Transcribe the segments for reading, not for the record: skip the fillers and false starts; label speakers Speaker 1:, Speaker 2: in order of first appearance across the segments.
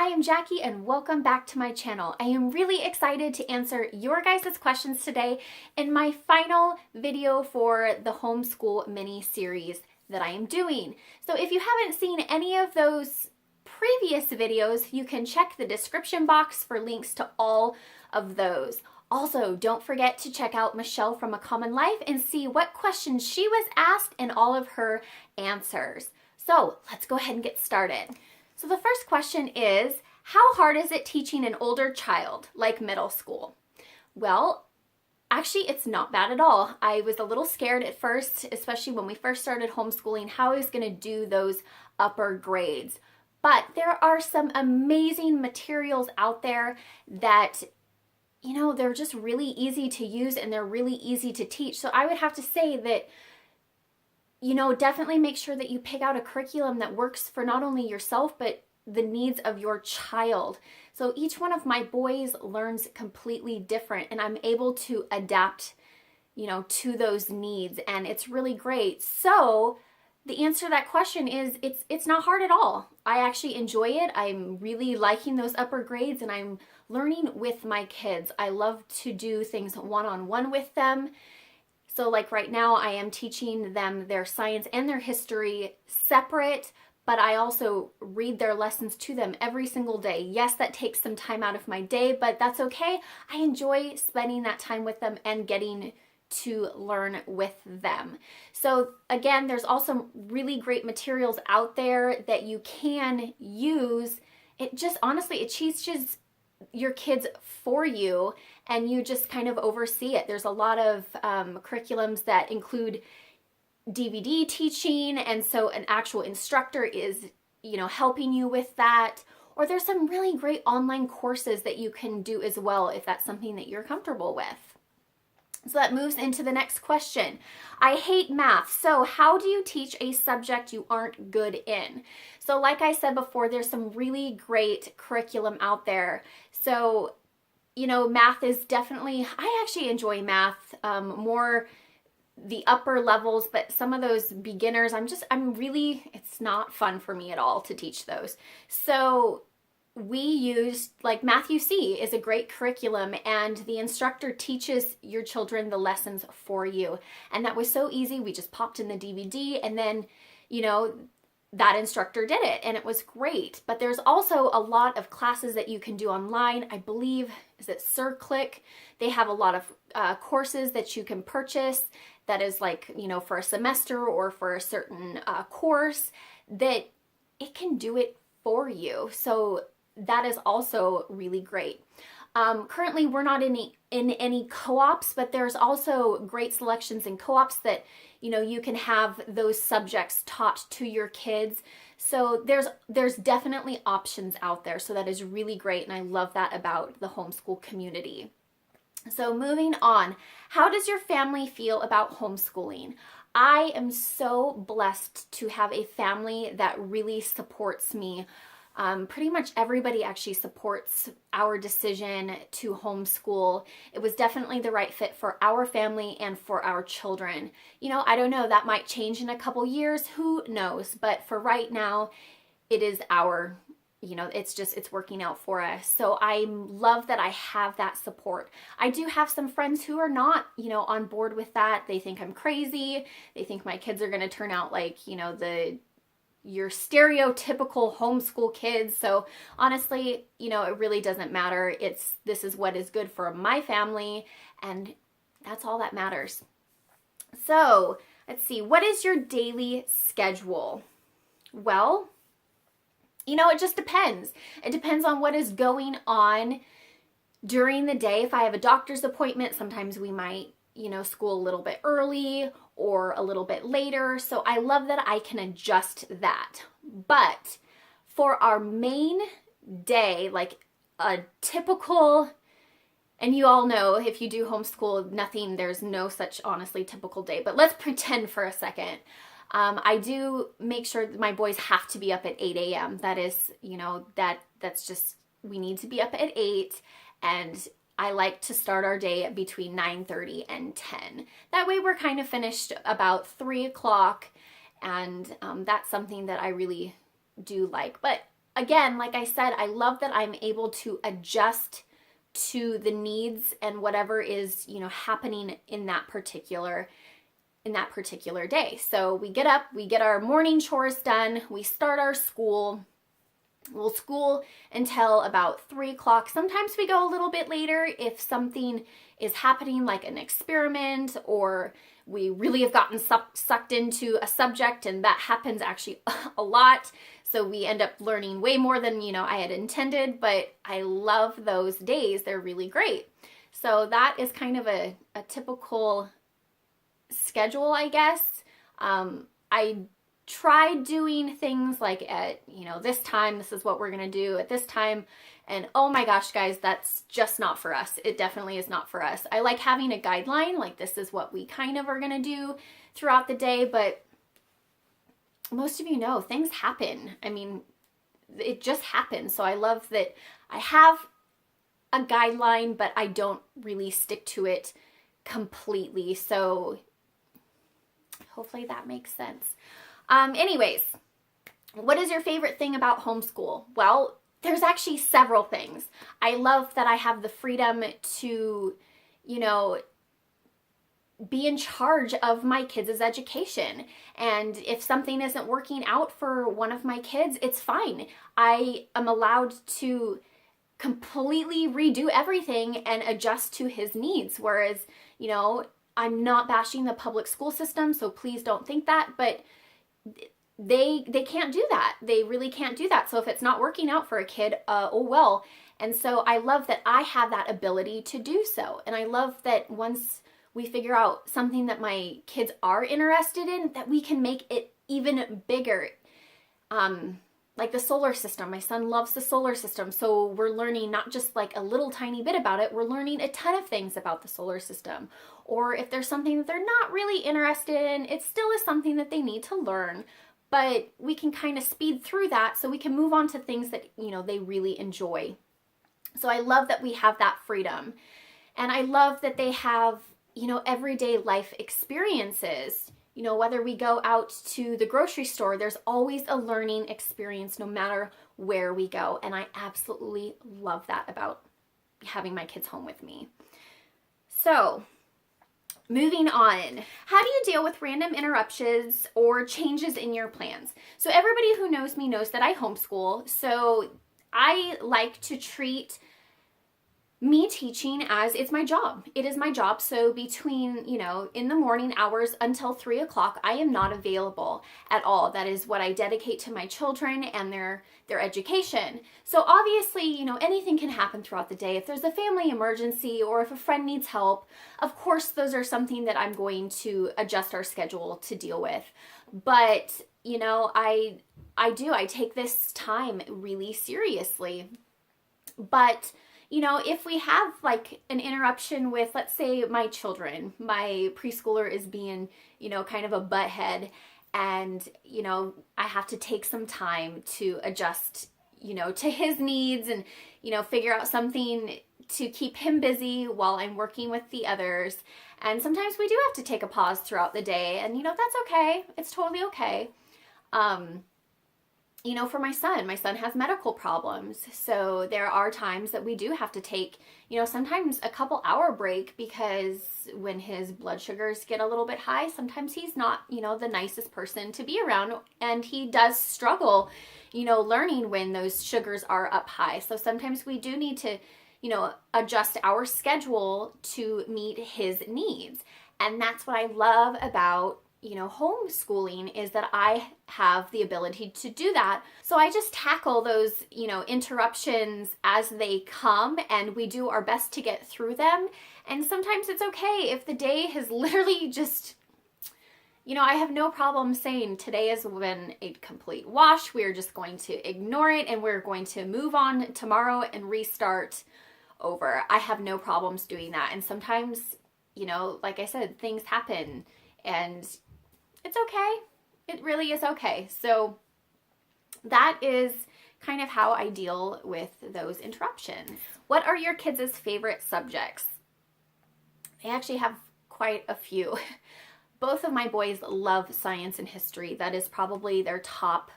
Speaker 1: I am Jackie and welcome back to my channel. I am really excited to answer your guys' questions today in my final video for the Homeschool Mini Series that I am doing. So if you haven't seen any of those previous videos, you can check the description box for links to all of those. Also, don't forget to check out Michelle from A Common Life and see what questions she was asked and all of her answers. So let's go ahead and get started. So the first question is, how hard is it teaching an older child, like middle school? Well, actually, it's not bad at all. I was a little scared at first, especially when we first started homeschooling, how I was going to do those upper grades. But there are some amazing materials out there that, they're just really easy to use and they're really easy to teach. So I would have to say that definitely make sure that you pick out a curriculum that works for not only yourself, but the needs of your child. So each one of my boys learns completely different and I'm able to adapt, to those needs, and it's really great. So the answer to that question is it's not hard at all. I actually enjoy it. I'm really liking those upper grades and I'm learning with my kids. I love to do things one-on-one with them. So like right now I am teaching them their science and their history separate, but I also read their lessons to them every single day. Yes, that takes some time out of my day, but that's okay. I enjoy spending that time with them and getting to learn with them. So again, there's also really great materials out there that you can use. It just honestly, it teaches your kids for you and you just kind of oversee it. There's a lot of curriculums that include DVD teaching, and so an actual instructor is, helping you with that. Or there's some really great online courses that you can do as well if that's something that you're comfortable with. So that moves into the next question. I hate math. So how do you teach a subject you aren't good in? So like I said before, there's some really great curriculum out there. So, math is definitely, I actually enjoy math more the upper levels, but some of those beginners, it's not fun for me at all to teach those. So we used, like Math UC is a great curriculum and the instructor teaches your children the lessons for you. And that was so easy. We just popped in the DVD and then, that instructor did it and it was great. But there's also a lot of classes that you can do online. I believe, is it SirClick? They have a lot of courses that you can purchase that is like, for a semester or for a certain course that it can do it for you. So that is also really great. Currently, we're not in any co-ops, but there's also great selections in co-ops that, you can have those subjects taught to your kids. So there's definitely options out there. So that is really great. And I love that about the homeschool community. So moving on, how does your family feel about homeschooling? I am so blessed to have a family that really supports me. Pretty much everybody actually supports our decision to homeschool. It was definitely the right fit for our family and for our children. I don't know, that might change in a couple years, who knows? But for right now, it is our, it's working out for us. So I love that I have that support. I do have some friends who are not, on board with that. They think I'm crazy. They think my kids are going to turn out like, your stereotypical homeschool kids. So honestly, it really doesn't matter. This is what is good for my family and that's all that matters. So let's see, what is your daily schedule? Well, it just depends. It depends on what is going on during the day. If I have a doctor's appointment, sometimes we might, school a little bit early or a little bit later. So I love that I can adjust that. But for our main day, like a typical, and you all know if you do homeschool, there's no such honestly typical day, but let's pretend for a second. I do make sure that my boys have to be up at 8 a.m. That is, that's just, we need to be up at 8 and I like to start our day between 9:30 and 10. That way we're kind of finished about 3 o'clock and that's something that I really do like. But again, like I said, I love that I'm able to adjust to the needs and whatever is, happening in that particular day. So we get up, we get our morning chores done, we start our school. We'll school until about 3 o'clock. Sometimes we go a little bit later if something is happening, like an experiment, or we really have gotten sucked into a subject, and that happens actually a lot. So we end up learning way more than, I had intended, but I love those days. They're really great. So that is kind of a typical schedule, I guess. I tried doing things like at, this time, this is what we're going to do at this time. And oh my gosh, guys, that's just not for us. It definitely is not for us. I like having a guideline, like this is what we kind of are going to do throughout the day. But most of you know, things happen. I mean, it just happens. So I love that I have a guideline, but I don't really stick to it completely. So hopefully that makes sense. Anyways, what is your favorite thing about homeschool? Well, there's actually several things. I love that I have the freedom to, be in charge of my kids' education. And if something isn't working out for one of my kids, it's fine. I am allowed to completely redo everything and adjust to his needs. Whereas, I'm not bashing the public school system, so please don't think that, but they can't do that. They really can't do that. So if it's not working out for a kid, oh well. And so I love that I have that ability to do so. And I love that once we figure out something that my kids are interested in, that we can make it even bigger. Like the solar system. My son loves the solar system. So we're learning not just like a little tiny bit about it, we're learning a ton of things about the solar system. Or if there's something that they're not really interested in, it still is something that they need to learn. But we can kind of speed through that so we can move on to things that, they really enjoy. So I love that we have that freedom. And I love that they have, everyday life experiences. Whether we go out to the grocery store, there's always a learning experience no matter where we go. And I absolutely love that about having my kids home with me. So, moving on. How do you deal with random interruptions or changes in your plans? So everybody who knows me knows that I homeschool. So I like to treat me teaching as it's my job. It is my job. So between, in the morning hours until 3 o'clock, I am not available at all. That is what I dedicate to my children and their education. So obviously, anything can happen throughout the day. If there's a family emergency or if a friend needs help, of course, those are something that I'm going to adjust our schedule to deal with. But, I take this time really seriously. But if we have like an interruption with, let's say, my children, my preschooler is being, kind of a butthead, and, I have to take some time to adjust, to his needs and, figure out something to keep him busy while I'm working with the others. And sometimes we do have to take a pause throughout the day, and, that's okay. It's totally okay. For my son has medical problems. So there are times that we do have to take, sometimes a couple hour break, because when his blood sugars get a little bit high, sometimes he's not, the nicest person to be around. And he does struggle, learning when those sugars are up high. So sometimes we do need to, adjust our schedule to meet his needs. And that's what I love about homeschooling, is that I have the ability to do that. So I just tackle those, interruptions as they come, and we do our best to get through them. And sometimes it's okay if the day has literally just, I have no problem saying today has been a complete wash. We're just going to ignore it and we're going to move on tomorrow and restart over. I have no problems doing that. And sometimes, like I said, things happen, and it's okay. It really is okay. So that is kind of how I deal with those interruptions. What are your kids' favorite subjects? I actually have quite a few. Both of my boys love science and history. That is probably their top.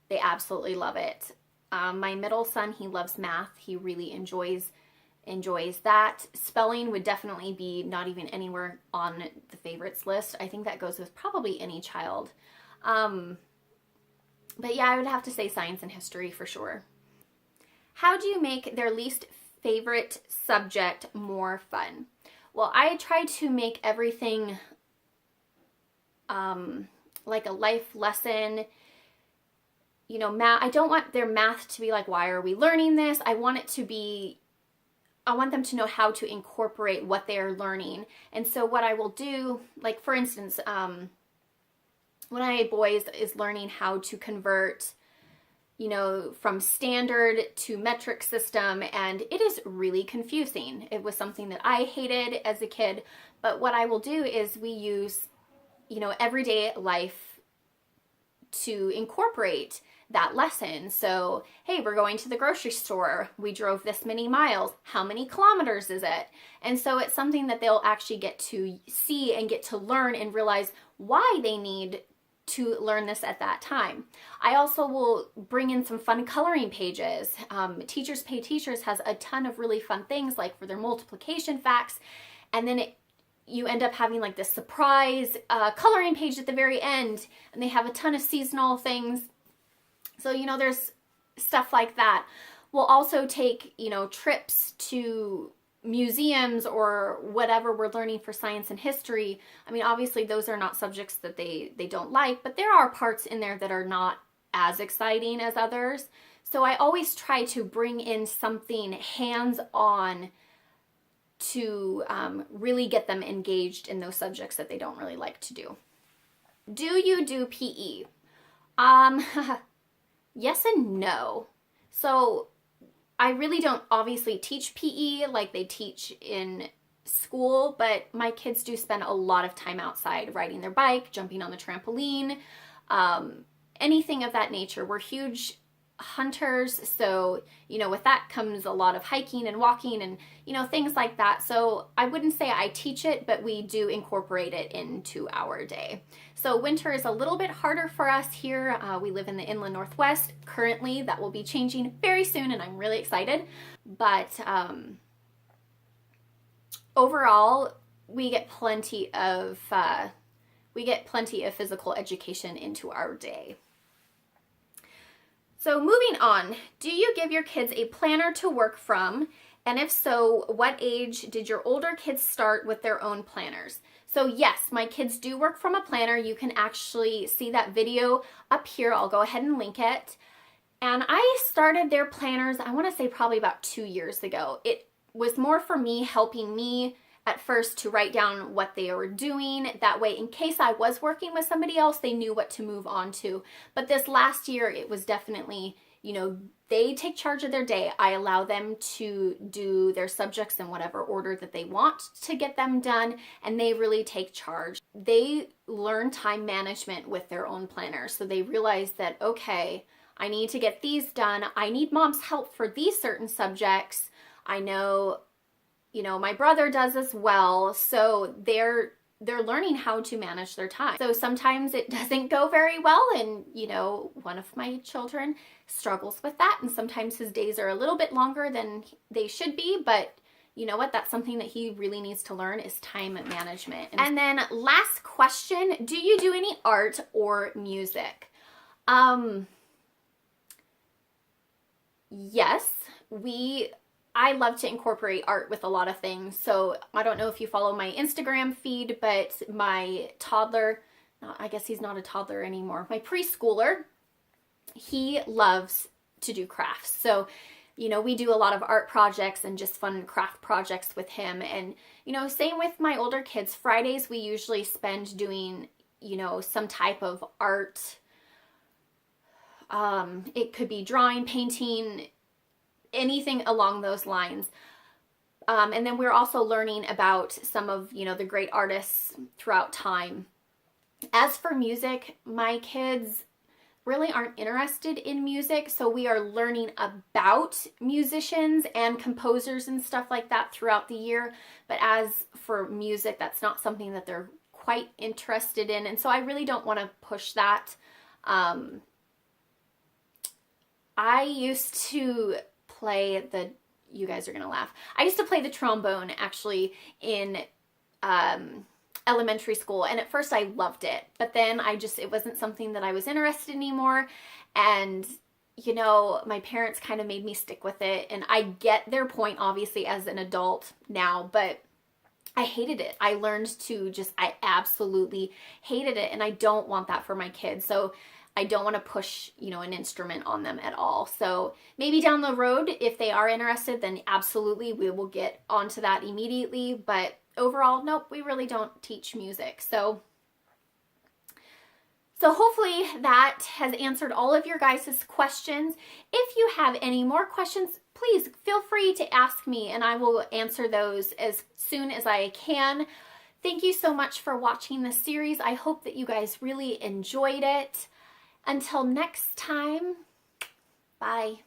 Speaker 1: They absolutely love it. My middle son, he loves math. He really enjoys that. Spelling would definitely be not even anywhere on the favorites list. I think that goes with probably any child. But yeah, I would have to say science and history for sure. How do you make their least favorite subject more fun? Well, I try to make everything like a life lesson. You know, math, I don't want their math to be like, why are we learning this? I want them to know how to incorporate what they are learning. And so what I will do, like for instance, one of my boys is learning how to convert, you know, from standard to metric system, and it is really confusing. It was something that I hated as a kid, but what I will do is we use, you know, everyday life to incorporate that lesson. So, hey, we're going to the grocery store. We drove this many miles. How many kilometers is it? And so it's something that they'll actually get to see and get to learn and realize why they need to learn this at that time. I also will bring in some fun coloring pages. Teachers Pay Teachers has a ton of really fun things, like for their multiplication facts. And then you end up having like this surprise coloring page at the very end, and they have a ton of seasonal things. So, you know, there's stuff like that. We'll also take, you know, trips to museums or whatever we're learning for science and history. I mean, obviously those are not subjects that they don't like, but there are parts in there that are not as exciting as others. So I always try to bring in something hands-on to really get them engaged in those subjects that they don't really like to do. Do you do PE? Yes and no. So I really don't obviously teach PE like they teach in school, but my kids do spend a lot of time outside riding their bike, jumping on the trampoline, anything of that nature. We're huge hunters, so, you know, with that comes a lot of hiking and walking and, you know, things like that. So I wouldn't say I teach it, but we do incorporate it into our day. So winter is a little bit harder for us here. We live in the inland Northwest currently. That will be changing very soon, and I'm really excited. But overall, we get plenty of physical education into our day. So moving on, do you give your kids a planner to work from? And if so, what age did your older kids start with their own planners? So yes, my kids do work from a planner. You can actually see that video up here. I'll go ahead and link it. And I started their planners, I want to say probably about 2 years ago. It was more for me, helping me at first to write down what they were doing. That way, in case I was working with somebody else, they knew what to move on to. But this last year, it was definitely, you know, they take charge of their day. I allow them to do their subjects in whatever order that they want to get them done, and they really take charge. They learn time management with their own planner. So they realize that, okay, I need to get these done. I need mom's help for these certain subjects. I know, you know, my brother does as well. So they're learning how to manage their time. So sometimes it doesn't go very well, and, you know, one of my children struggles with that, and sometimes his days are a little bit longer than they should be, but you know what? That's something that he really needs to learn, is time management. And then last question, do you do any art or music? Yes, I love to incorporate art with a lot of things. So I don't know if you follow my Instagram feed, but my toddler, I guess he's not a toddler anymore, my preschooler, he loves to do crafts. So, you know, we do a lot of art projects and just fun craft projects with him. And, you know, same with my older kids. Fridays we usually spend doing, you know, some type of art. It could be drawing, painting, anything along those lines. And then we're also learning about some of, you know, the great artists throughout time. As for music, my kids really aren't interested in music, so we are learning about musicians and composers and stuff like that throughout the year. But as for music, that's not something that they're quite interested in, and so I really don't want to push that. I used to play you guys are gonna laugh. I used to play the trombone actually in elementary school, and at first I loved it, but then it wasn't something that I was interested in anymore, and my parents kind of made me stick with it, and I get their point obviously as an adult now, but I hated it. I absolutely hated it, and I don't want that for my kids. So I don't want to push, an instrument on them at all. So maybe down the road, if they are interested, then absolutely we will get onto that immediately. But overall, nope, we really don't teach music. So hopefully that has answered all of your guys' questions. If you have any more questions, please feel free to ask me and I will answer those as soon as I can. Thank you so much for watching this series. I hope that you guys really enjoyed it. Until next time, bye.